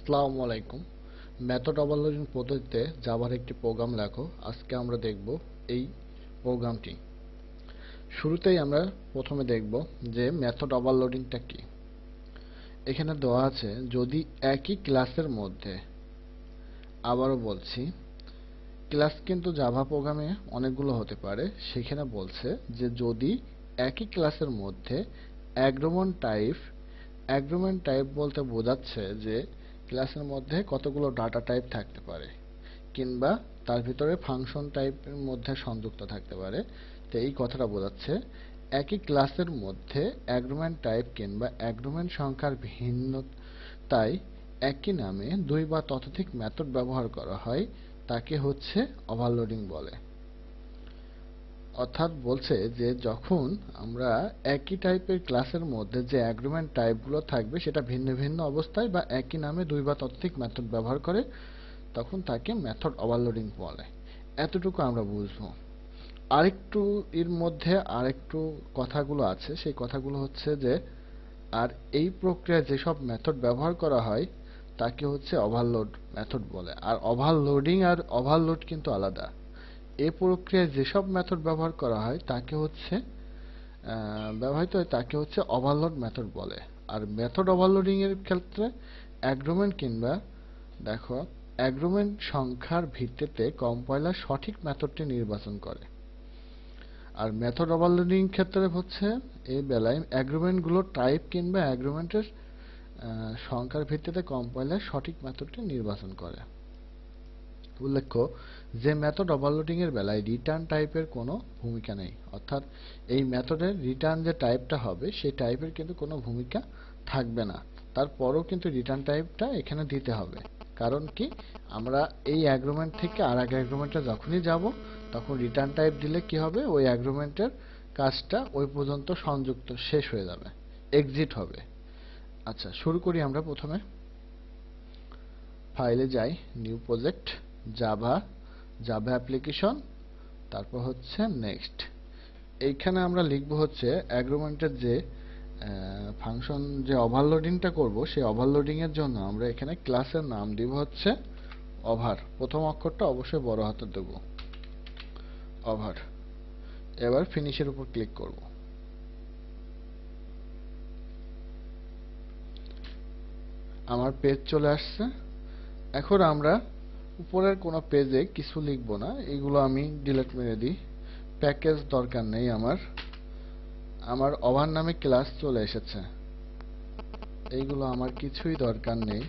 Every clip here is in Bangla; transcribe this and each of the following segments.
আসসালামু আলাইকুম। মেথড ওভারলোডিং পদ্ধতিতে জাভার একটি প্রোগ্রাম লেখো। আজকে আমরা দেখব এই প্রোগ্রামটি। শুরুতেই আমরা প্রথমে দেখব যে মেথড ওভারলোডিংটা কি। এখানে দেওয়া আছে যদি একই ক্লাসের মধ্যে, আবারও বলছি, ক্লাস কিন্তু জাভা প্রোগ্রামে অনেকগুলো হতে পারে। সেখানে বলছে যে যদি একই ক্লাসের মধ্যে অ্যাগ্রুমেন্ট টাইপ বলতে বোঝাচ্ছে যে ক্লাসের মধ্যে কতগুলো ডাটা টাইপ থাকতে পারে, কিংবা তার ভিতরে ফাংশন টাইপের মধ্যে সংযুক্ত থাকতে পারে। তো এই কথাটা বোঝাচ্ছে একই ক্লাসের মধ্যে অ্যাগ্রুমেন্ট টাইপ কিংবা অ্যাগ্রুমেন্ট সংখ্যার ভিন্নতায় একই নামে দুই বা ততোধিক মেথড ব্যবহার করা হয়, তাকে হচ্ছে ওভারলোডিং বলে। অর্থাৎ বলছে যে যখন আমরা একই টাইপের ক্লাসের মধ্যে যে অ্যাগ্রিমেন্ট টাইপগুলো থাকবে সেটা ভিন্ন ভিন্ন অবস্থায় বা একই নামে দুই বা ততোধিক মেথড ব্যবহার করে, তখন তাকে মেথড ওভারলোডিং বলে। এতটুকু আমরা বুঝবো। আরেকটু এর মধ্যে আরেকটু কথাগুলো আছে, সেই কথাগুলো হচ্ছে যে আর এই প্রক্রিয়ায় যেসব মেথড ব্যবহার করা হয় তাকে হচ্ছে ওভারলোড মেথড বলে। আর ওভারলোডিং আর ওভারলোড কিন্তু আলাদা। এই প্রক্রিয়ায় যেসব মেথড ব্যবহার করা হয় তাকে হচ্ছে ওভারলোড মেথড বলে। আর মেথড ওভারলোডিং এর ক্ষেত্রে অ্যাগ্রুমেন্ট কিংবা অ্যাগ্রুমেন্ট সংখ্যার ভিত্তিতে কম্পাইলার সঠিক মেথডটি নির্বাচন করে। আর মেথড ওভারলোডিং ক্ষেত্রে হচ্ছে এই বেলায় অ্যাগ্রুমেন্টগুলো টাইপ কিংবা অ্যাগ্রুমেন্টের সংখ্যার ভিত্তিতে কম্পাইলার সঠিক মেথডটি নির্বাচন করে। উল্লেখ্য যে মেথড ওভারলোডিং এর বেলায় রিটার্ন টাইপের কোনো ভূমিকা নেই। অর্থাৎ এই মেথডের রিটার্ন যে টাইপটা হবে সেই টাইপের কিন্তু কোনো ভূমিকা থাকবে না। তারপরেও কিন্তু রিটার্ন টাইপটা এখানে দিতে হবে। কারণ কি, আমরা এই অ্যাগ্রিমেন্ট থেকে আর এক অ্যাগ্রিমেন্টে যখনই যাব তখন রিটার্ন টাইপ দিলে কি হবে, ওই অ্যাগ্রিমেন্টের কাজটা ওই পর্যন্ত সংযুক্ত শেষ হয়ে যাবে, এক্সিট হবে। আচ্ছা, শুরু করি আমরা। প্রথমে ফাইলে যাই, নিউ প্রজেক্ট, জাভা অ্যাপ্লিকেশন, তারপর হচ্ছে নেক্সট। এইখানে আমরা লিখব হচ্ছে অ্যাগ্রিমেন্টের যে ফাংশন যে ওভারলোডিংটা করব, সেই ওভারলোডিং এর জন্য আমরা এখানে ক্লাসের নাম দিব হচ্ছে ওভার। প্রথম অক্ষরটা অবশ্যই বড় হাতে দেব, ওভার। এবার ফিনিশের উপর ক্লিক করব। আমার পেজ চলে আসছে। এখন আমরা উপরের কোনো পেজে কিছু লিখব না, এগুলো আমি ডিলিট মেরে দিই। প্যাকেজ দরকার নেই আমার ওভার নামে ক্লাস চলে এসেছে, এইগুলো আমার কিছুই দরকার নেই,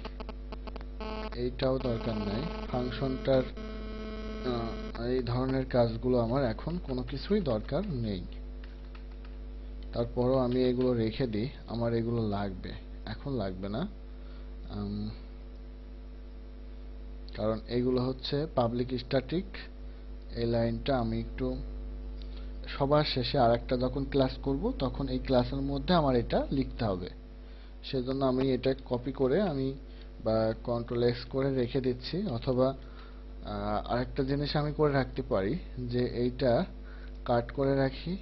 এইটাও দরকার নেই। ফাংশনটার এই ধরনের কাজগুলো আমার এখন কোনো কিছুই দরকার নেই। তারপরও আমি এগুলো রেখে দিই, আমার এগুলো লাগবে। এখন লাগবে না, কারণ এগুলো হচ্ছে পাবলিক স্ট্যাটিক। এই লাইনটা আমি একটু সবার শেষে আরেকটা যখন ক্লাস করব তখন এই ক্লাসের মধ্যে আমার এটা লিখতে হবে। সেজন্য আমি এটা কপি করে আমি বা কন্ট্রোল এক্স করে রেখে দিচ্ছি। অথবা আরেকটা জিনিস আমি করে রাখতে পারি যে এইটা কাট করে রাখি,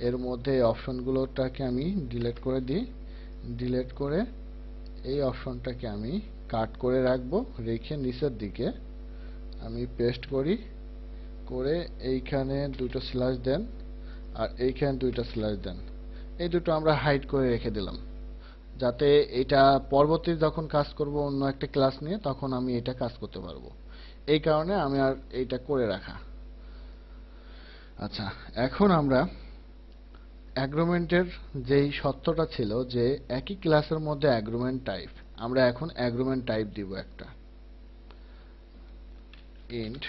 এর মধ্যে এই অপশনগুলোটাকে আমি ডিলিট করে দিই। ডিলিট করে এই অপশনটাকে আমি কাট করে রাখবো, রেখে নিচের দিকে আমি পেস্ট করি, করে এইখানে দুটো স্ল্যাশ দেন আর এইখানে দুইটা স্ল্যাশ দেন। এই দুটো আমরা হাইড করে রেখে দিলাম, যাতে এটা পরবর্তী যখন কাজ করব অন্য একটা ক্লাস নিয়ে তখন আমি এটা কাজ করতে পারবো। এই কারণে আমি আর এইটা করে রাখা। আচ্ছা, এখন আমরা অ্যাগ্রিমেন্টের যেই সত্যটা ছিল যে একই ক্লাসের মধ্যে অ্যাগ্রিমেন্ট টাইপ, আমরা এখন অ্যাগ্রিমেন্ট টাইপ দিব একটা ইন্ট।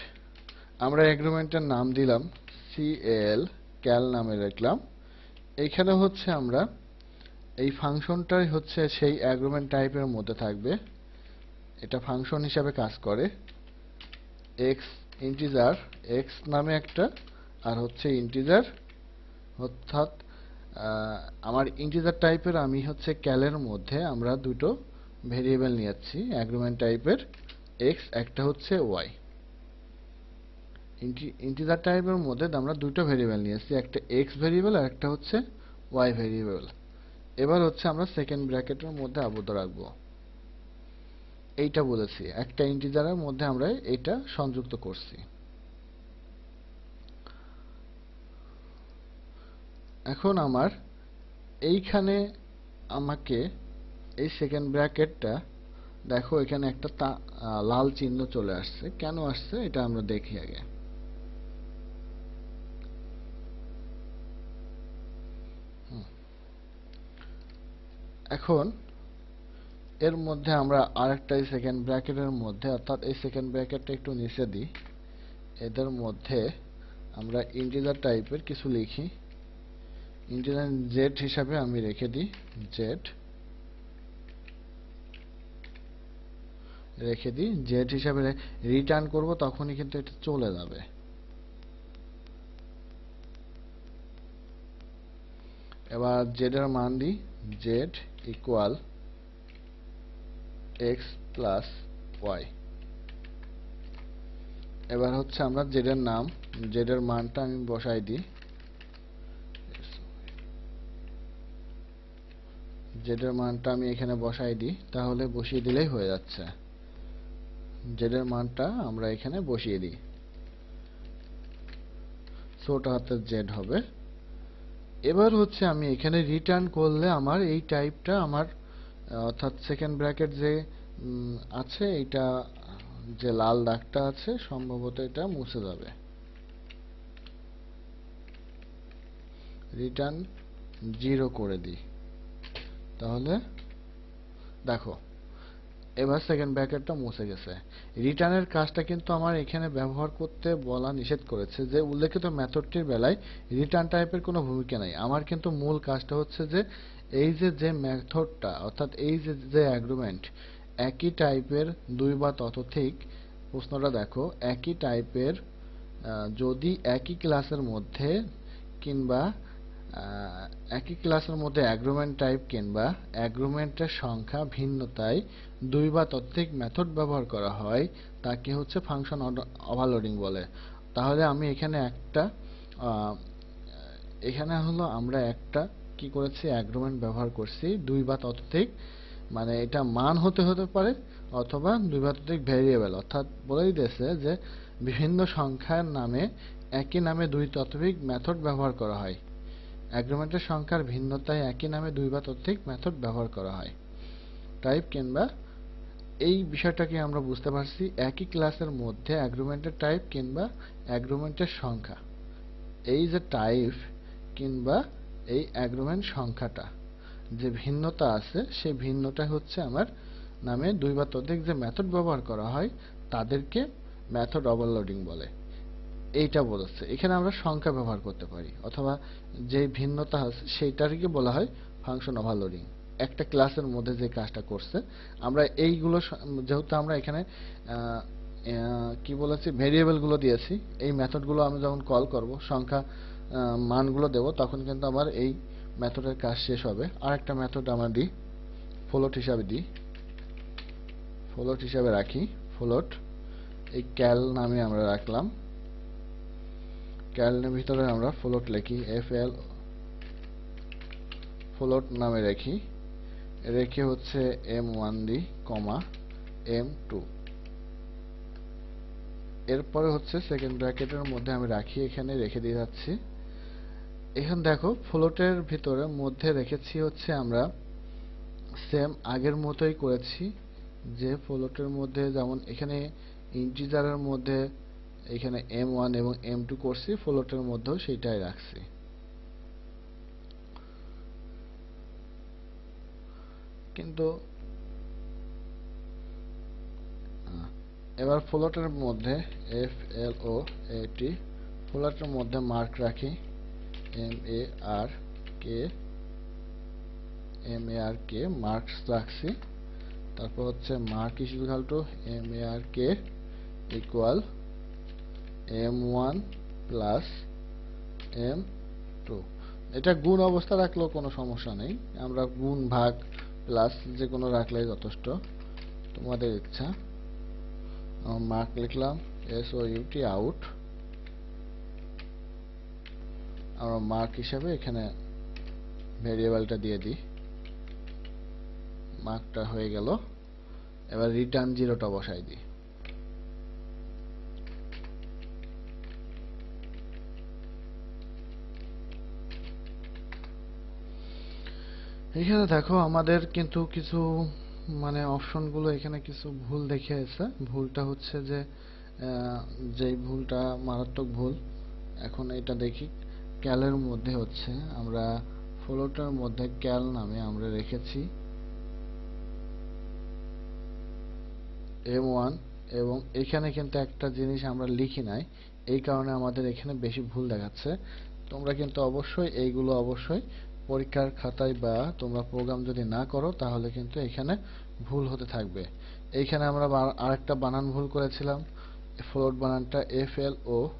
আমরা অ্যাগ্রিমেন্টের নাম দিলাম cal নামে রাখলাম। এইখানে হচ্ছে আমরা এই ফাংশনটাই হচ্ছে সেই অ্যাগ্রিমেন্ট টাইপের মধ্যে থাকবে। এটা ফাংশন হিসাবে কাজ করে। ইন্টিজার x নামে একটা, আর হচ্ছে ইন্টিজার, অর্থাৎ আমার ইন্টিজার টাইপের আমি হচ্ছে ক্যালের মধ্যে আমরা দুটো ভেরিয়েবল নিয়েছি অ্যাগ্রিমেন্ট টাইপের, x, একটা হচ্ছে y। ইন্টিজার টাইপের মধ্যে আমরা দুটো ভেরিয়েবল নিয়েছি, একটা x ভেরিয়েবল আর একটা হচ্ছে y ভেরিয়েবল। এবার হচ্ছে আমরা সেকেন্ড ব্র্যাকেটের মধ্যে আবদ্ধ রাখবো। এইটা বলেছি, একটা ইন্টিজারের মধ্যে আমরা এটা সংযুক্ত করছি। এখন আমার এইখানে আমাকে এই সেকেন্ড ব্র্যাকেটটা দেখো এখানে একটা লাল চিহ্ন চলে আসছে, কেন আসছে এটা আমরা দেখি আগে। এখন এর মধ্যে আমরা আরেকটা সেকেন্ড ব্র্যাকেটের মধ্যে, অর্থাৎ এই সেকেন্ড ব্র্যাকেটটা একটু নিচে দিই, এদের মধ্যে আমরা ইন্টিজার টাইপের কিছু লিখি। ইন্টিজার জেড হিসাবে আমি রেখে দিই, জেড জেড হিসাবে রিটার্ন করব তখনই কিন্তু এটা চলে যাবে। এবার জেড এর মান দিই, Z equal X plus Y. এবার হচ্ছে আমরা জেড এর নাম, জেড এর মানটা আমি বসাই দিই, জেড এর মানটা আমি এখানে বসাই দিই, তাহলে বসিয়ে দিলেই হয়ে যাচ্ছে। জেড এর মানটা আমরা এখানে বসিয়ে দিই, ছোট হাতের জেড হবে। এবার হচ্ছে আমি এখানে রিটার্ন করলে আমার এই টাইপটা আমার, অর্থাৎ সেকেন্ড ব্র্যাকেট যে আছে, এটা যে লাল দাগটা আছে সম্ভবত এটা মুছে যাবে। রিটার্ন 0 করে দিই, তাহলে দেখো এবার সেকেন্ড ব্র্যাকেটটা মুছে গেছে। রিটার্নের কাজটা কিন্তু আমার এখানে ব্যবহার করতে বলা নিষেধ করেছে, যে উল্লেখিত মেথডটির বেলায় রিটার্ন টাইপের কোনো ভূমিকা নেই। আমার কিন্তু মূল কাজটা হচ্ছে যে এই যে মেথডটা, অর্থাৎ এই যে আর্গুমেন্ট একই টাইপের দুই বা ততোধিক, প্রশ্নটা দেখো, একই টাইপের যদি একই ক্লাসের মধ্যে কিংবা একই ক্লাসের মধ্যে অ্যাগ্রুমেন্ট টাইপ কিংবা অ্যাগ্রুমেন্টের সংখ্যা ভিন্নতায় দুই বা ততোধিক মেথড ব্যবহার করা হয়, তাকে হচ্ছে ফাংশন ওভারলোডিং বলে। তাহলে আমি এখানে হলো আমরা একটা কি করেছি, অ্যাগ্রুমেন্ট ব্যবহার করছি দুই বা ততোধিক, মানে এটা মান হতে পারে অথবা দুই বা ততোধিক ভেরিয়েবল, অর্থাৎ বলেই দিয়েছে যে বিভিন্ন সংখ্যার নামে একই নামে দুই ততোধিক মেথড ব্যবহার করা হয়। অ্যাগ্রুমেন্টের সংখ্যার ভিন্নতায় একই নামে দুই বা ততোধিক মেথড ব্যবহার করা হয়। টাইপ কিংবা, এই বিষয়টাকে আমরা বুঝতে পারছি, একই ক্লাসের মধ্যে অ্যাগ্রুমেন্টের টাইপ কিংবা অ্যাগ্রুমেন্টের সংখ্যা, এই যে টাইপ কিংবা এই অ্যাগ্রুমেন্ট সংখ্যাটা যে ভিন্নতা আছে, সেই ভিন্নতা হচ্ছে আমার নামে দুই বা ততোধিক যে মেথড ব্যবহার করা হয় তাদেরকে মেথড ওভারলোডিং বলে। এইটা বলেছে, এখানে আমরা সংখ্যা ব্যবহার করতে পারি অথবা যে ভিন্নতা আছে সেইটাকে বলা হয় ফাংশন ওভারলোডিং। একটা ক্লাসের মধ্যে যে কাজটা করছে, আমরা এইগুলো যেহেতু আমরা এখানে কি বলেছি, ভেরিয়েবল গুলো দিয়েছি, এই মেথড গুলো আমি যখন কল করব, সংখ্যা মানগুলো দেব, তখন কিন্তু আমার এই মেথডের কাজ শেষ হবে। আরেকটা মেথড আমরা দিই, ফ্লোট হিসাবে রাখি, ফ্লোট, এই ক্যাল নামে আমরা রাখলাম, ক্যালের ভিতরে আমরা ফ্লোট লিখি, ফ্লোট নামে রেখে হচ্ছে m1 দিই, কমা m2। এরপরে হচ্ছে সেকেন্ড ব্র্যাকেটের মধ্যে আমি রাখি, এখানে রেখে দিয়ে যাচ্ছি। এখন দেখো ফ্লোটের ভিতরে মধ্যে রেখেছি হচ্ছে আমরা সেম আগের মতোই করেছি, যে ফ্লোটের মধ্যে যেমন এখানে ইন্টিজারের মধ্যে এখানে m1 এবং m2 করছি, ফ্লোটের মধ্যেও সেইটাই রাখছি। কিন্তু এবার ফ্লোটের মধ্যে FLOAT, ফ্লোটের মধ্যে মার্ক রাখি, MARK মার্কস রাখছি। তারপর হচ্ছে mark is equal to MARK equal m1 plus m2। এটা গুণ অবস্থা রাখলেও কোনো সমস্যা নেই, আমরা গুণ ভাগ প্লাস যে কোনো রাখলেই যথেষ্ট, তোমাদের ইচ্ছা। মার্ক লিখলাম, SOUT আউট, আমরা মার্ক হিসাবে এখানে ভেরিয়েবলটা দিয়ে দিই, মার্কটা হয়ে গেল। এবার রিটার্ন জিরোটা বসাই দিই। এখানে দেখো আমাদের কিন্তু কিছু মানে অপশনগুলো এখানে কিছু ভুল দেখিয়েছে। ভুলটা হচ্ছে যে যেই ভুলটা মারাত্মক ভুল। এখন এটা দেখি, ক্যালের মধ্যে হচ্ছে আমরা ফ্লোটার মধ্যে ক্যাল নামে আমরা রেখেছি M1 এবং এখানে কিন্তু একটা জিনিস আমরা লিখি নাই, এই কারণে আমাদের এখানে বেশি ভুল দেখাচ্ছে। তোমরা কিন্তু অবশ্যই এইগুলো অবশ্যই পরীক্ষার খাতায় বা তোমরা প্রোগ্রাম যদি না করো তাহলে কিন্তু এখানে ভুল হতে থাকবে। এইখানে আমরা আরেকটা বানান ভুল করেছিলাম, ফ্লোট বানানটা FLOAT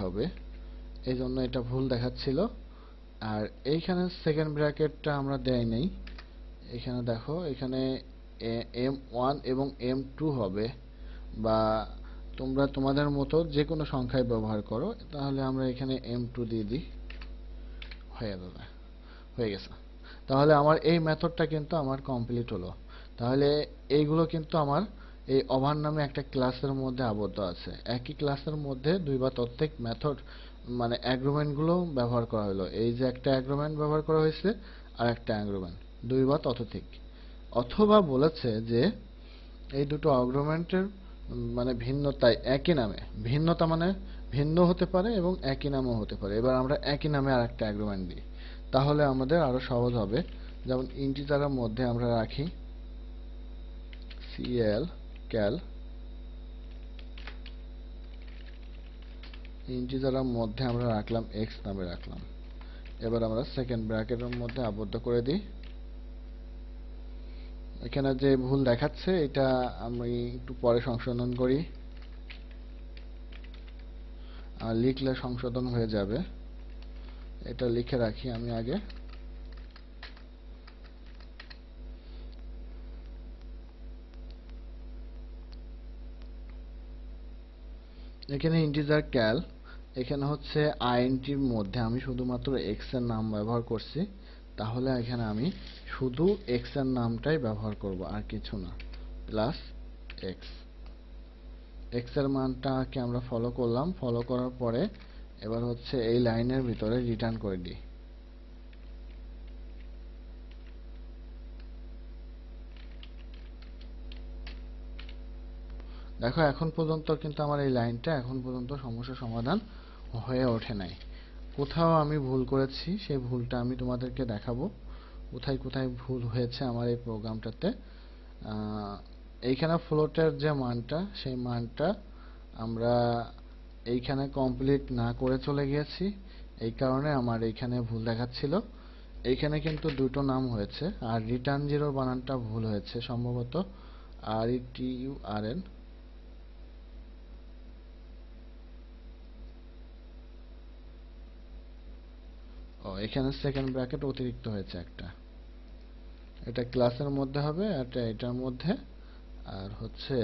হবে, এই জন্য এটা ভুল দেখাচ্ছিল। আর এইখানে সেকেন্ড ব্র্যাকেটটা আমরা দেই নাই। এখানে দেখো, এখানে M1 এবং M2 হবে, বা তোমরা তোমাদের মতো যে কোনো সংখ্যায় ব্যবহার করো। তাহলে আমরা এখানে M2 দিয়ে দিই, হয়ে গেছে। তাহলে আমার এই মেথডটা কিন্তু আমার কমপ্লিট হলো। তাহলে এইগুলো কিন্তু আমার এই ওভার নামে একটা ক্লাসের মধ্যে আবদ্ধ আছে। একই ক্লাসের মধ্যে দুই বা ততোধিক মেথড মানে অ্যাগ্রুমেন্ট গুলো ব্যবহার করা হলো। এই যে একটা অ্যাগ্রুমেন্ট ব্যবহার করা হয়েছে আর একটা অ্যাগ্রুমেন্ট, দুই বা ততোধিক। অথবা বলেছে যে এই দুটো আর্গুমেন্টের মানে ভিন্নতায় একই নামে, ভিন্নতা মানে ভিন্ন হতে পারে এবং একই নামও হতে পারে। এবার আমরা একই নামে আরেকটা আর্গুমেন্ট দিই, তাহলে আমাদের আরো সহজ হবে। যেমন ইন্টিজারের মধ্যে আমরা রাখি cal, ইন্টিজারের মধ্যে আমরা রাখলাম x নামে রাখলাম। এবার আমরা সেকেন্ড ব্র্যাকেটের মধ্যে আবদ্ধ করে দিই। এখানে যে ভুল দেখাচ্ছে এটা আমি একটু পরে সংশোধন করি, আর লিখলে সংশোধন হয়ে যাবে। এটা লিখে রাখি আমি আগে। এখানে ইন্টিজার ক্যাল, এখানে হচ্ছে int এর মধ্যে আমি শুধুমাত্র x এর নাম ব্যবহার করছি, তাহলে এখানে আমি শুধু x এর নামটাই ব্যবহার করব আর কিছু না, প্লাস x এর মানটাকে আমরা ফলো করলাম। ফলো করার পরে এবার হচ্ছে এই লাইনের ভিতরে রিটার্ন করে দিই। দেখো এখন পর্যন্ত কিন্তু আমার এই লাইনটা এখন পর্যন্ত সমস্যা সমাধান হয়ে ওঠে নাই। কোথাও আমি ভুল করেছি, সেই ভুলটা আমি তোমাদেরকে দেখাবো কোথায় কোথায় ভুল হয়েছে আমার এই প্রোগ্রামটাতে। এইখানে ফ্লোটের যে মানটা, সেই মানটা আমরা এইখানে কমপ্লিট না করে চলে গিয়েছি, এই কারণে আমার এইখানে ভুল দেখাচ্ছিল। এইখানে কিন্তু দুটো নাম হয়েছে, আর রিটার্ন জিরোর বানানটা ভুল হয়েছে সম্ভবত, RETURN। এখানে সেকেন্ড ব্র্যাকেট অতিরিক্ত হয়েছে একটা, এটা ক্লাসের মধ্যে হবে, এটা এটার মধ্যে, আর হচ্ছে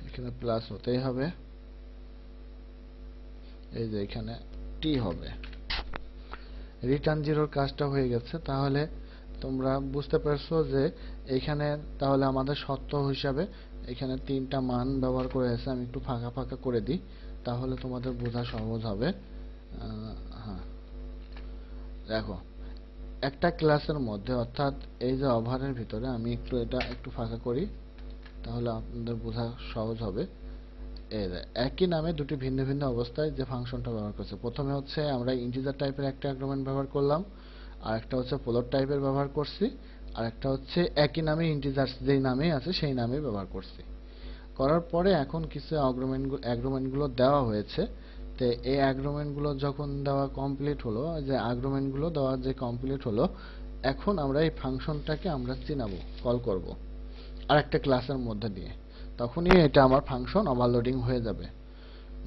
এখানে প্লাস হতেই হবে, এই যে এখানে টি হবে। রিটার্ন জিরোর কাজটা হয়ে গেছে। তাহলে তোমরা বুঝতে পারছো যে এখানে তাহলে আমাদের সত্য হিসাবে এখানে তিনটা মান ব্যবহার করে আছে। আমি একটু ফাঁকা ফাঁকা করে দিই, তাহলে তোমাদের বোঝা সহজ হবে। হ্যাঁ, দেখো একটা ক্লাসের মধ্যে, অর্থাৎ এই যে ওভারের ভিতরে আমি একটু এটা একটু ফাঁকা করি, তাহলে আপনাদের বোঝা সহজ হবে। একই নামে দুটি ভিন্ন ভিন্ন অবস্থায় যে ফাংশনটা ব্যবহার করছে, প্রথমে হচ্ছে আমরা ইন্টিজার টাইপের একটা আর্গুমেন্ট ব্যবহার করলাম, আর একটা হচ্ছে ফ্লোট টাইপের ব্যবহার করছি, আর একটা হচ্ছে একই নামে ইন্টিজার যেই নামে আছে সেই নামে ব্যবহার করছি। করার পরে এখন কিছু আর্গুমেন্ট গুলো দেওয়া হয়েছে। তো এই আর্গুমেন্ট গুলো যখন দেওয়া কমপ্লিট হলো, যে আর্গুমেন্ট গুলো দেওয়া যে কমপ্লিট হলো, এখন আমরা এই ফাংশনটাকে আমরা চিনাবো, কল করব আরেকটা ক্লাসের মধ্যে দিয়ে। তখনই এটা আমার ফাংশন ওভারলোডিং হয়ে যাবে।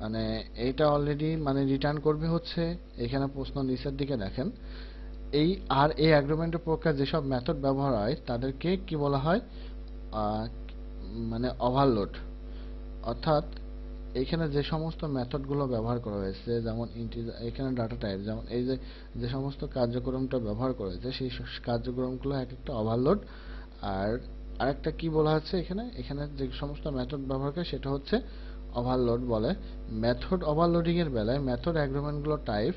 মানে এইটা অলরেডি মানে রিটার্ন করবে হচ্ছে, এখানে প্রশ্ন নিচের দিকে দেখেন, এই আর এই অ্যাগ্রিমেন্টের প্রকার যেসব মেথড ব্যবহার হয় তাদেরকে কি বলা হয়, মানে ওভারলোড। অর্থাৎ এখানে যে সমস্ত মেথড গুলো ব্যবহার করা হয়েছে, যেমন ইন্টিজার, এখানে ডাটা টাইপ, যেমন এই যে যে সমস্ত কার্যক্রমটা ব্যবহার করা হয়েছে সেই কার্যক্রমগুলো এক একটা ওভারলোড। আর আরেকটা কি বলা হচ্ছে এখানে, এখানে যে সমস্ত মেথড ব্যবহার করে সেটা হচ্ছে ওভারলোড বলে। মেথড ওভারলোডিং এর বেলায় মেথড অ্যাগ্রিগেন্ট গুলো টাইপ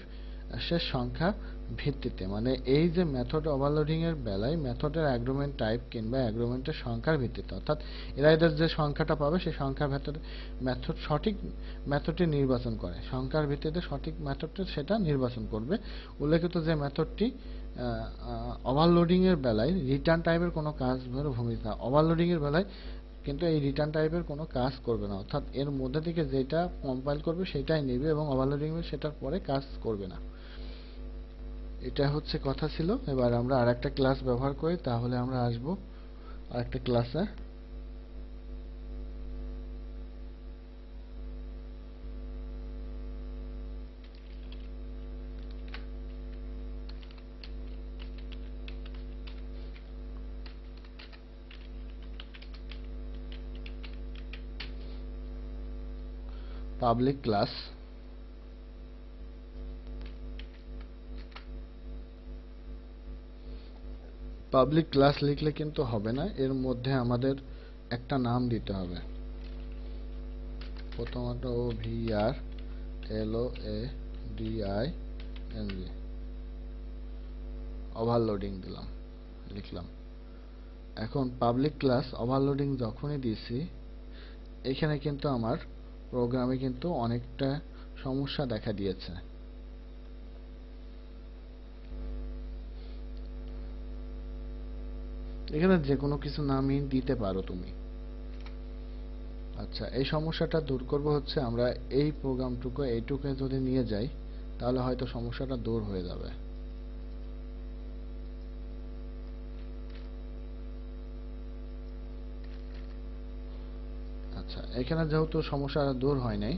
সে সংখ্যা ভিত্তিতে, মানে এই যে মেথড ওভারলোডিং এর বেলায় মেথডের অ্যাগ্রিগেন্ট টাইপ কিংবা অ্যাগ্রিগেন্টের সংখ্যার ভিত্তিতে, অর্থাৎ এরা এদের যে সংখ্যাটা পাবে সেই সংখ্যার ভেতরে মেথড সঠিক মেথডটি নির্বাচন করে, সংখ্যার ভিত্তিতে সঠিক মেথডটা সেটা নির্বাচন করবে। উল্লেখিত যে মেথডটি ওভারলোডিং এর বেলায় রিটার্ন টাইপের কোনো কাজ ভূমিকা, ওভারলোডিং এর বেলায় কিন্তু এই রিটার্ন টাইপের কোনো কাজ করবে না, অর্থাৎ এর মধ্যে থেকে যেটা কম্পাইল করবে সেটাই নেবে এবং ওভারলোডিং এর সেটার পরে কাজ করবে না। এটা হচ্ছে কথা ছিল। এবার আমরা আরেকটা ক্লাস ব্যবহার করি, তাহলে আমরা আসব আরেকটা ক্লাসে। পাবলিক ক্লাস, পাবলিক ক্লাস লিখলে কিন্তু হবে না, এর মধ্যে আমাদের একটা নাম দিতে হবে। প্রথমত VRLOADING, ওভারলোডিং দিলাম, লিখলাম। এখন পাবলিক ক্লাস ওভারলোডিং যখনই দিয়েছি, এখানে কিন্তু আমার প্রোগ্রামে কিন্তু অনেকটা সমস্যা দেখা দিয়েছে। এখানে যে কোনো কিছু নামই দিতে পারো তুমি। আচ্ছা, এই সমস্যাটা দূর করব হচ্ছে আমরা এই প্রোগ্রামটুকু এইটুকু যদি নিয়ে যাই তাহলে হয়তো সমস্যাটা দূর হয়ে যাবে। আচ্ছা, এখানে যেহেতু সমস্যাটা দূর হয় নাই,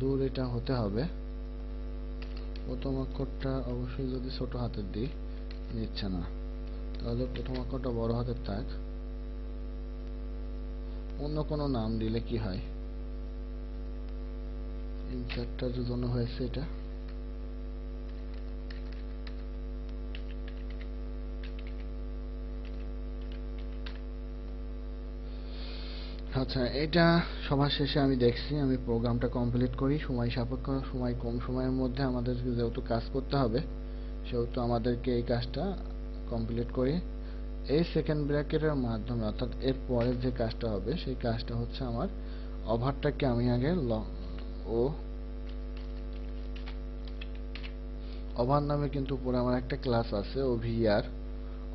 দূর এটা হতে হবে। প্রথম অক্ষরটা অবশ্যই যদি ছোট হাতের দিই, নিচ্ছে না, তাহলে প্রথম অক্ষরটা বড় হাতের থাক। অন্য কোনো নাম দিলে কি হয়, ইনসার্টটার জন্য হয়েছে এটা। আচ্ছা, এটা সবার শেষে আমি দেখছি, আমি প্রোগ্রামটা কমপ্লিট করি সময় সাপেক্ষ, সময় কম সময়ের মধ্যে আমাদের যেহেতু কাজ করতে হবে সেহেতু আমাদেরকে এই কাজটা কমপ্লিট করি। এই সেকেন্ড ব্র্যাকেটের মাধ্যমে, অর্থাৎ এর পরে যে কাজটা হবে সেই কাজটা হচ্ছে আমার ওভারটাকে আমি আগে ওভার নামে কিন্তু উপরে আমার একটা ক্লাস আছে OVR,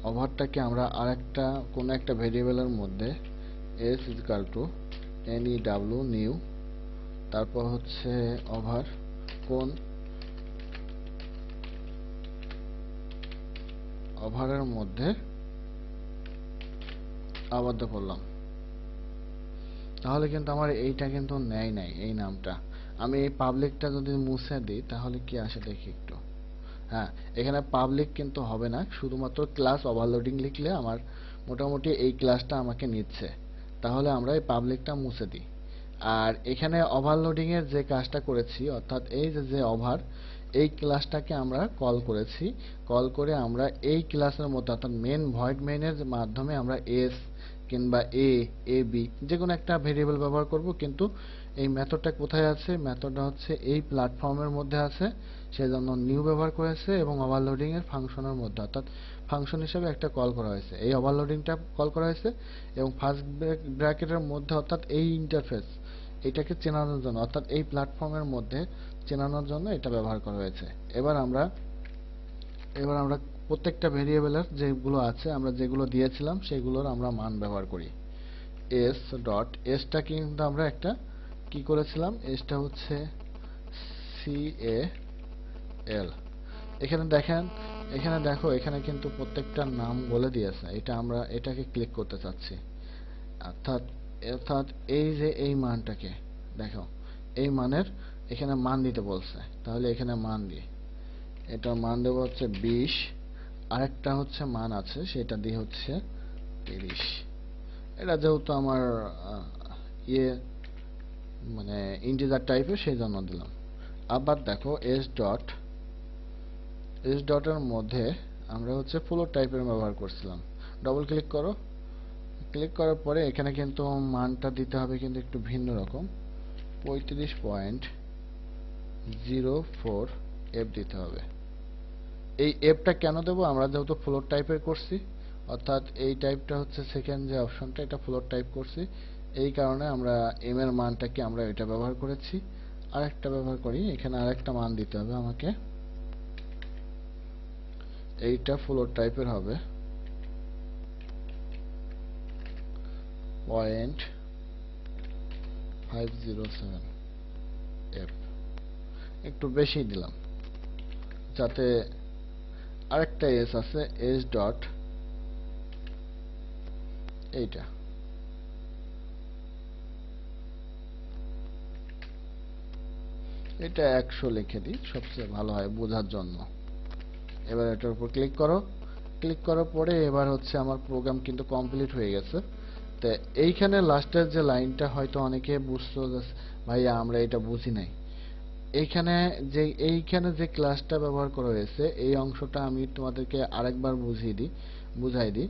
ওভারটাকে আমরা আরেকটা কোন একটা ভেরিয়েবলের মধ্যে s new new, তারপর হচ্ছে ওভার কোন ওভারের মধ্যে আবদ্ধ করলাম। তাহলে কিন্তু আমার এইটা কিন্তু নেয় নাই এই নামটা। আমি এই পাবলিকটা যদি মুছে দিই তাহলে কি আসে দেখি একটু। হ্যাঁ, এখানে পাবলিক কিন্তু হবে না, শুধুমাত্র ক্লাস ওভারলোডিং লিখলে আমার মোটামুটি এই ক্লাসটা আমাকে নিচ্ছে। তাহলে আমরা এই পাবলিকটা মুছে দিই। আর এখানে ওভারলোডিং এর যে কাজটা করেছি, অর্থাৎ এই যে ওভার, এই ক্লাসটাকে আমরা কল করেছি, কল করে আমরা এই ক্লাসের মধ্যে অর্থাৎ মেন ভয়েড মেইনের মাধ্যমে আমরা এস কিংবা এ বি যে কোনো একটা ভেরিয়েবল ব্যবহার করব, কিন্তু এই মেথডটা কোথায় আছে, মেথডটা হচ্ছে এই প্ল্যাটফর্মের মধ্যে আছে, সেজন্য নিউ ব্যবহার করেছে এবং ওভারলোডিং এর ফাংশনের মধ্যে, অর্থাৎ ফাংশন হিসেবে একটা কল করা হয়েছে, এই ওভারলোডিংটা কল করা হয়েছে এবং ফার্স্ট ব্র্যাকেটের মধ্যে, অর্থাৎ এই ইন্টারফেস এটাকে চেনানোর জন্য, অর্থাৎ এই প্ল্যাটফর্মের মধ্যে চেনানোর জন্য এটা ব্যবহার করা হয়েছে। এবার আমরা প্রত্যেকটা ভেরিয়েবলের যেগুলো আছে, আমরা যেগুলো দিয়েছিলাম সেগুলোর আমরা মান ব্যবহার করি। এস ডট, এসটা কিন্তু আমরা একটা কি করেছিলাম, এসটা হচ্ছে CAL। এখানে দেখেন, এখানে দেখো, এখানে কিন্তু প্রত্যেকটা নাম বলে দিয়েছে। এটা আমরা এটাকে ক্লিক করতে চাচ্ছি, অর্থাৎ অর্থাৎ এই যে এই মানটাকে দেখো, এই মানের এখানে মান দিতে বলছে, তাহলে এখানে মান দিই, এটার মান দেবো হচ্ছে 20, আরেকটা হচ্ছে মান আছে সেটা দিয়ে হচ্ছে 30। এটা যেহেতু আমার ইয়ে মানে ইন্টিজার টাইপের, সেই জন্য দিলাম। আবার দেখো এস ডটের মধ্যে আমরা হচ্ছে ফ্লোট টাইপের ব্যবহার করছিলাম। ডবল ক্লিক করো, ক্লিক করার পরে এখানে কিন্তু মানটা দিতে হবে কিন্তু একটু ভিন্ন রকম, 35.04 এফ দিতে হবে। এই এফটা কেন দেবো, আমরা যেহেতু ফ্লোট টাইপের করছি, অর্থাৎ এই টাইপটা হচ্ছে সেকেন্ড যে অপশনটা, এটা ফ্লোট টাইপ করছি, এই কারণে আমরা এম এর মানটাকে আমরা এটা ব্যবহার করেছি। আরেকটা ব্যবহার করি, এখানে আরেকটা মান দিতে হবে আমাকে, এইটা ফ্লোট টাইপের হবে 0.507 এফ, একটু বেশি দিলাম যাতে আরেকটা এস আছে, এস ডট এইটা, এটা 100 লিখে দিই, সবচেয়ে ভালো হয় বোঝার জন্য। এবার এটার উপর ক্লিক করো, ক্লিক করার পরে এবার হচ্ছে আমার প্রোগ্রাম কিন্তু কমপ্লিট হয়ে গেছে। তো এইখানে লাস্টের যে লাইনটা হয়তো অনেকে বুঝছো ভাইয়া আমরা এটা বুঝি নাই, এইখানে যে ক্লাসটা ব্যবহার করা হয়েছে এই অংশটা আমি তোমাদেরকে আরেকবার বুঝাই দিই।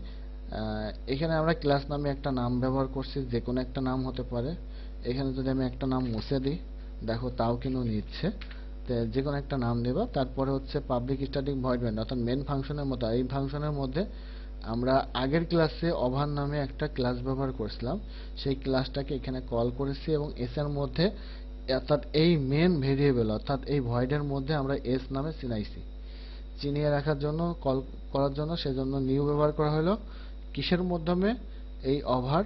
এখানে আমরা ক্লাস নামে একটা নাম ব্যবহার করছি, যে কোনো একটা নাম হতে পারে। এখানে যদি আমি একটা নাম মুছে দিই, দেখো তাও কিন্তু নিচ্ছে। যে কোনো একটা নাম দেবা, তারপরে হচ্ছে পাবলিক স্ট্যাটিক ভয়েড মেইন, অর্থাৎ মেন ফাংশনের মতো। এই ফাংশনের মধ্যে আমরা আগের ক্লাসে ওভার নামে একটা ক্লাস ব্যবহার করেছিলাম, সেই ক্লাসটাকে এখানে কল করেছি এবং এস এর মধ্যে, অর্থাৎ এই মেন ভেরিয়েবল অর্থাৎ এই ভয়েডের মধ্যে আমরা এস নামে চিনিয়ে রাখার জন্য, কল করার জন্য, সেজন্য নিউ ব্যবহার করা হলো। কিসের মাধ্যমে, এই ওভার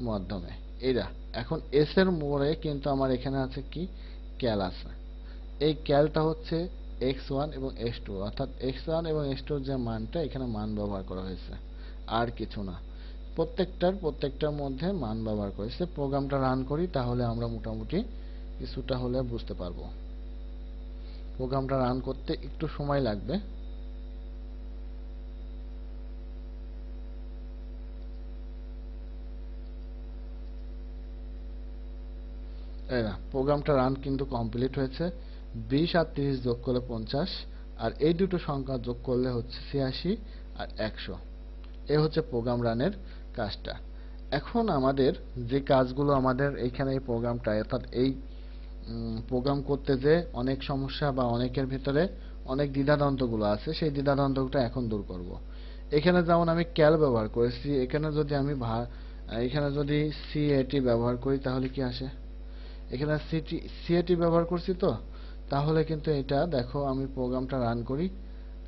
মাধ্যমে। এরা এখন এস এর মোড়ে কিন্তু আমার এখানে আছে কি, ক্যাল আছে। এই ক্যালটা হচ্ছে x1 এবং x2, অর্থাৎ x1 এবং x2 যে মানটা, এখানে মান ব্যবহার করা হয়েছে, আর কিছু না। প্রত্যেকটার মধ্যে মান ব্যবহার করেছে। প্রোগ্রামটা রান করি, তাহলে আমরা মোটামুটি কিছুটা হলে বুঝতে পারবো। প্রোগ্রামটা রান করতে একটু সময় লাগবে। প্রোগ্রামটা রান কিন্তু কমপ্লিট হয়েছে। 20 আর 30 যোগ করলে 50, আর এই দুটো সংখ্যা যোগ করলে হচ্ছে 86 আর 100। এ হচ্ছে প্রোগ্রাম রানের কাজটা। এখন আমাদের যে কাজগুলো আমাদের এইখানে এই প্রোগ্রামটা, অর্থাৎ এই প্রোগ্রাম করতে যে অনেক সমস্যা বা অনেকের ভিতরে অনেক দ্বিধাদ্বন্দ্বগুলো আছে, সেই দ্বিধাদ্বন্দ্বটা এখন দূর করব। এখানে যেমন আমি ক্যাল ব্যবহার করেছি, এখানে যদি সিএটি ব্যবহার করি তাহলে কি আসে, এখানে সিএটি ব্যবহার করছি, তো তাহলে কিন্তু এটা দেখো, আমি প্রোগ্রামটা রান করি,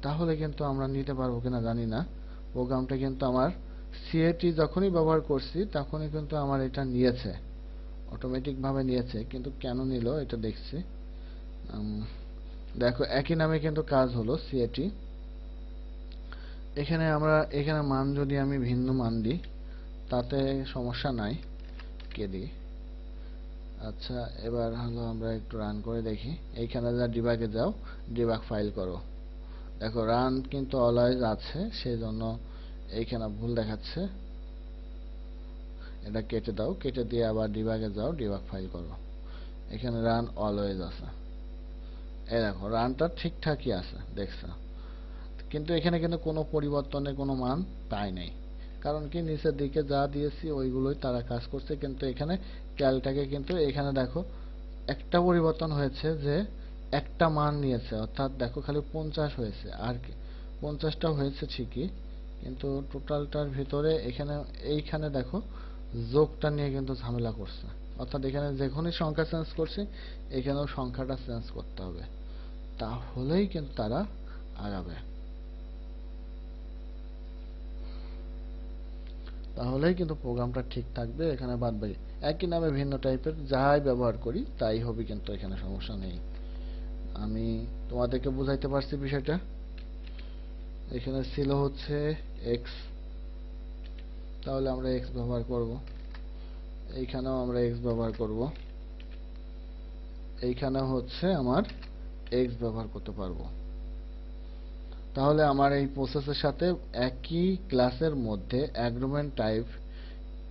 তাহলে কিন্তু আমরা নিতে পারবো কিনা জানি না। প্রোগ্রামটা কিন্তু আমার সিএটি যখনই ব্যবহার করছি তখনই কিন্তু আমার এটা নিয়েছে, অটোমেটিক ভাবে নিয়েছে। কিন্তু কেন নিল এটা দেখছি। দেখো একই নামে কিন্তু কাজ হলো সিএটি। এখানে মান যদি আমি ভিন্ন মান দিই তাতে সমস্যা নাই, কে দিই। আচ্ছা, এবার হলো আমরা একটু রান করে দেখি। এইখানে যা ডিবাগে যাও, ডিবাগ ফাইল করো, দেখো রান কিন্তু অলওয়েজ আছে, সেই জন্য এইখানে ভুল দেখাচ্ছে। এটা কেটে দাও, কেটে দিয়ে আবার ডিবাগে যাও, ডিবাগ ফাইল করো, এখানে রান অলওয়েজ আছে। এই দেখো রানটা ঠিকঠাকই আছে, দেখছো। কিন্তু এখানে কিন্তু কোনো পরিবর্তনের কোনো মান পাই নাই, কারণ কি নিচের দিকে যা দিয়েছি ওইগুলোই তারা কাজ করছে। কিন্তু এখানে ক্যালটাকে কিন্তু এখানে দেখো একটা পরিবর্তন হয়েছে, যে একটা মান নিয়েছে, অর্থাৎ দেখো খালি 50 হয়েছে, আর কি 50টা হয়েছে ঠিকই, কিন্তু টোটালটার ভিতরে এইখানে দেখো যোগটা নিয়ে কিন্তু ঝামেলা করছে। অর্থাৎ এখানে যখনই সংখ্যা চেঞ্জ করছি, এখানেও সংখ্যাটা চেঞ্জ করতে হবে, তাহলেই কিন্তু তারা আগাবে, তাহলেই কিন্তু প্রোগ্রামটা ঠিক থাকবে। এখানে বাদবাকি একই নামে ভিন্ন টাইপের যাই ব্যবহার করি তাই হবে, কিন্তু এখানে সমস্যা নেই। আমি তোমাদেরকে বুঝাইতে পারছি বিষয়টা। এখানে ছিল হচ্ছে এক্স, তাহলে আমরা এক্স ব্যবহার করব। এইখানেও আমরা এক্স ব্যবহার করব, এইখানেও হচ্ছে আমার এক্স ব্যবহার করতে পারবো। তাহলে আমার এই প্রসেসের সাথে একই ক্লাসের মধ্যে অ্যাগ্রুমেন্ট টাইপ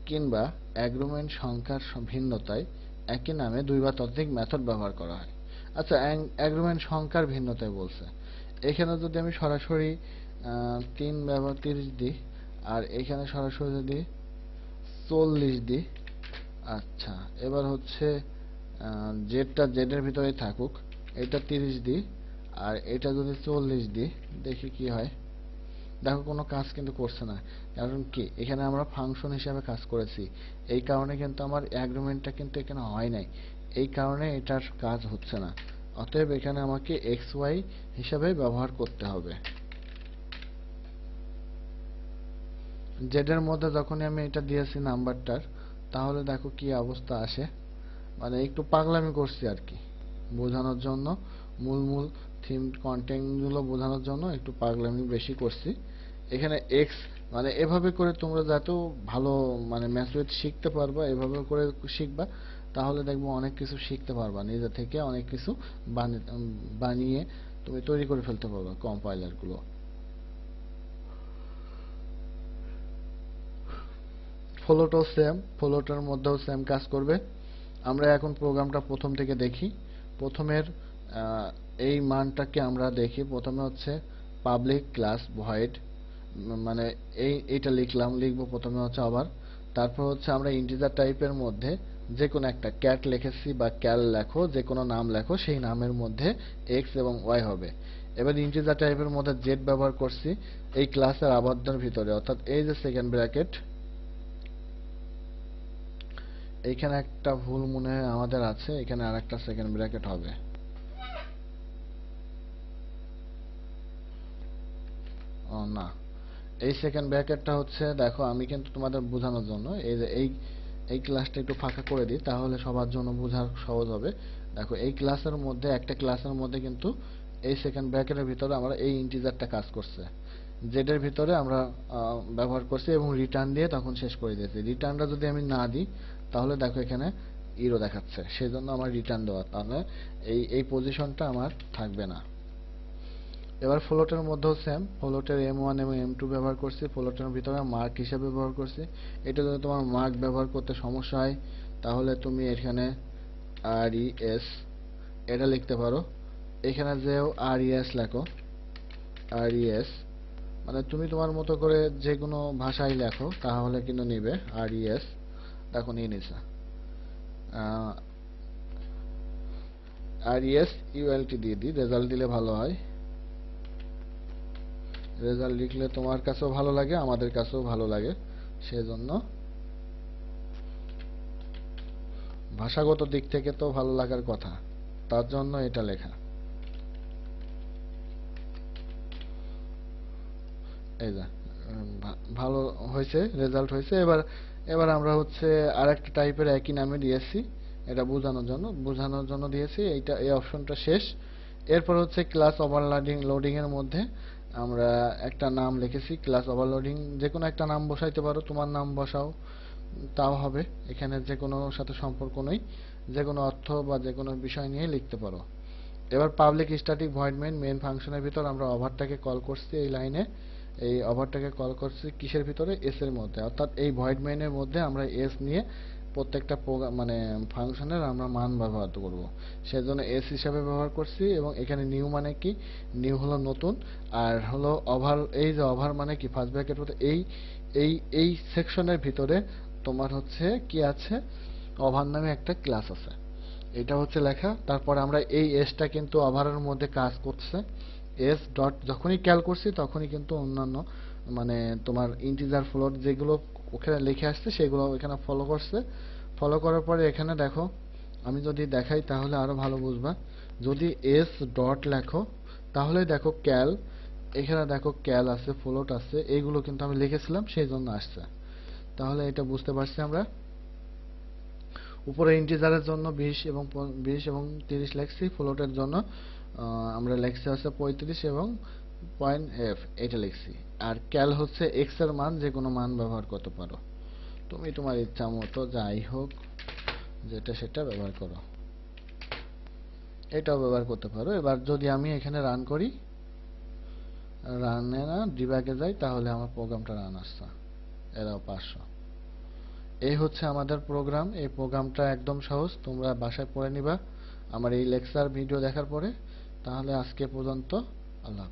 কিংবা অ্যাগ্রুমেন্ট সংখ্যার ভিন্নতায় একই নামে দুই বা ততোধিক মেথড ব্যবহার করা হয়। আচ্ছা, অ্যাগ্রিমেন্ট সংখ্যার ভিন্নতায় বলছে। এখানে যদি আমি সরাসরি 30 দিই, আর এখানে সরাসরি যদি 40 দিই। আচ্ছা, এবার হচ্ছে জেডটা জেডের ভিতরেই থাকুক, এটা 30 দিই, আর এটা যদি 40 দিই, দেখি কি হয়। দেখো কোনো কাজ কিন্তু করছে না। কারণ কি, এখানে আমরা ফাংশন হিসাবে কাজ করেছি, এই কারণে কিন্তু আমার অ্যাগ্রিমেন্টটা কিন্তু এখানে হয় নাই, এই কারণে এটার কাজ হচ্ছে না। অতএব এখানে আমাকে এক্স ওয়াই হিসাবে ব্যবহার করতে হবে। জেডের মধ্যে যখনই আমি এটা দিয়েছি নাম্বারটার, তাহলে দেখো কি অবস্থা আসে। মানে একটু পাগলামি করছি আর কি, বোঝানোর জন্য, মূল মূল থিম কন্টেন্ট গুলো বোঝানোর জন্য একটু পাগলামি বেশি করছি। এখানে এক্স মানে এভাবে করে তোমরা যত ভালো মানে ম্যাথড শিখতে পারবা, এভাবে করে শিখবা, তাহলে দেখবো অনেক কিছু শিখতে পারবা, নিজে থেকে অনেক কিছু বানিয়ে তুমি তৈরি করে ফেলতে পারবা কম্পাইলার গুলো। ফ্লোটও সেম, ফ্লোটের মধ্যেও সেম কাজ করবে। আমরা এখন প্রোগ্রামটা প্রথম থেকে দেখি। প্রথমের এই মানটাকে আমরা দেখি। প্রথমে হচ্ছে পাবলিক ক্লাস ভয়েড, মানে এইটা লিখবো প্রথমে হচ্ছে আবার। তারপর হচ্ছে আমরা ইন্টিজার টাইপের মধ্যে যে কোনো একটা ক্যাট লিখেছি বা ক্যাল লেখো, যে কোনো নাম লেখো, সেই নামের মধ্যে এক্স এবং ওয়াই হবে। এবার ইন্টিজার টাইপের মধ্যে জেড ব্যবহার করছি এই ক্লাসের আবদ্ধের ভিতরে, অর্থাৎ এই যে সেকেন্ড ব্র্যাকেট, এইখানে একটা ভুল মনে হয় আমাদের আছে, এখানে আরেকটা সেকেন্ড ব্র্যাকেট হবে। ও না, এই সেকেন্ড ব্র্যাকেটটা হচ্ছে, দেখো আমি কিন্তু তোমাদের বোঝানোর জন্য এই যে এই ক্লাসটা একটু ফাঁকা করে দিই, তাহলে সবার জন্য বোঝা সহজ হবে। দেখো এই ক্লাসের মধ্যে, একটা ক্লাসের মধ্যে কিন্তু এই সেকেন্ড ব্র্যাকেটের ভিতরে আমরা এই ইন্টিজারটা কাজ করছে, জেড এর ভিতরে আমরা ব্যবহার করছি এবং রিটার্ন দিয়ে তখন শেষ করে দিয়েছি। রিটার্নটা যদি আমি না দিই, তাহলে দেখো এখানে ইরো দেখাচ্ছে, সেই জন্য আমার রিটার্ন দেওয়া, তাহলে এই পজিশনটা আমার থাকবে না। এবার ফ্লোটের মধ্যেও সেম, ফ্লোটের m1 এবং m2 ব্যবহার করছি, ফ্লোটের ভিতরে মার্ক হিসেবে ব্যবহার করছি। এটা যদি তোমার মার্ক ব্যবহার করতে সমস্যা হয়, তাহলে তুমি এখানে res এটা লিখতে পারো। এখানে যেও res লেখো, res মানে তুমি তোমার মতো করে যে কোনো ভাষায় লেখো, তাহলে কিন্তু নিবে res। দেখো নিয়ে নিছে। res ult দিয়ে দিই, রেজাল্ট দিলে ভালো হয়। রেজাল্ট লিখলে তোমার কাছেও ভালো লাগে, আমাদের কাছেও ভালো লাগে, সেজন্য ভাষাগত দিক থেকে তো ভালো লাগার কথা, তার জন্য এটা লেখা। এই যে ভালো হয়েছে, রেজাল্ট হয়েছে। এবার আমরা হচ্ছে আরেকটা টাইপের একই নামে দিয়েছি, এটা বোঝানোর জন্য দিয়েছি। এইটা এই অপশনটা শেষ। এরপর হচ্ছে ক্লাস ওভারলোডিং এর মধ্যে আমরা একটা নাম লিখেছি, ক্লাস ওভারলোডিং। যে কোনো একটা নাম বসাইতে পারো, তোমার নাম বসাও, তাও হবে, এখানে যে কোনো সাথে সম্পর্ক নেই, যে কোনো অর্থ বা যে কোনো বিষয় নিয়ে লিখতে পারো। এবার পাবলিক স্ট্যাটিক ভয়েড মেইন ফাংশনের ভিতর আমরা ওভারটাকে কল করছি এই লাইনে, এই ওভারটাকে কল করছি কিসের ভিতরে, এস এর মধ্যে, অর্থাৎ এই ভয়েড মেইনের মধ্যে আমরা এস নিয়ে প্রত্যেকটা প্রোগ্রাম মানে ফাংশনের আমরা মান ব্যবহার করব, সেজন্য এস হিসাবে ব্যবহার করছি। এবং এখানে নিউ মানে কি, নিউ হলো নতুন, আর হলো ওভার, এই যে ওভার মানে কি, ফার্স্ট ব্র্যাকেট মধ্যে এই এই এই সেকশনের ভিতরে তোমার হচ্ছে কি আছে, ওভার নামে একটা ক্লাস আছে, এটা হচ্ছে লেখা। তারপরে আমরা এই এসটা কিন্তু ওভারের মধ্যে কাজ করছে, এস ডট যখনই ক্যাল করছি তখনই কিন্তু অন্যান্য মানে তোমার ইন্টিজার ফ্লোট যেগুলো ওখানে লিখে আসছে সেগুলো এখানে ফলো করছে। ফলো করার পরে এখানে দেখো, আমি যদি দেখাই তাহলে আরো ভালো বুঝবা। যদি এস ডট লেখো, তাহলে দেখো ক্যাল, এখানে দেখো ক্যাল আছে, ফ্লোট আছে, এইগুলো কিন্তু আমি লিখেছিলাম, সেই জন্য আসছে। তাহলে এটা বুঝতে পারছি আমরা। উপরে ইন্টিজারের জন্য 20 এবং 30 লেখছি, ফ্লোটের জন্য আমরা লেখছি হচ্ছে 35 এবং পয়েন্ট এফ এটা লিখছি। আর ক্যাল হচ্ছে এক্স এর মান, যে কোনো মান ব্যবহার করতে পারো, তুমি তোমার ইচ্ছা মতো যাই হোক যেটা সেটা ব্যবহার করো, এটাও ব্যবহার করতে পারো। এবার যদি আমি এখানে রান করি, রানে না ডিবাগে যাই, তাহলে আমার প্রোগ্রামটা রান আসছে, এরাও 500। এই হচ্ছে আমাদের প্রোগ্রাম। এই প্রোগ্রামটা একদম সহজ, তোমরা বাসায় পড়ে নিবা আমার এই লেকচার ভিডিও দেখার পরে। তাহলে আজকে পর্যন্ত, আল্লাহ হাফেজ।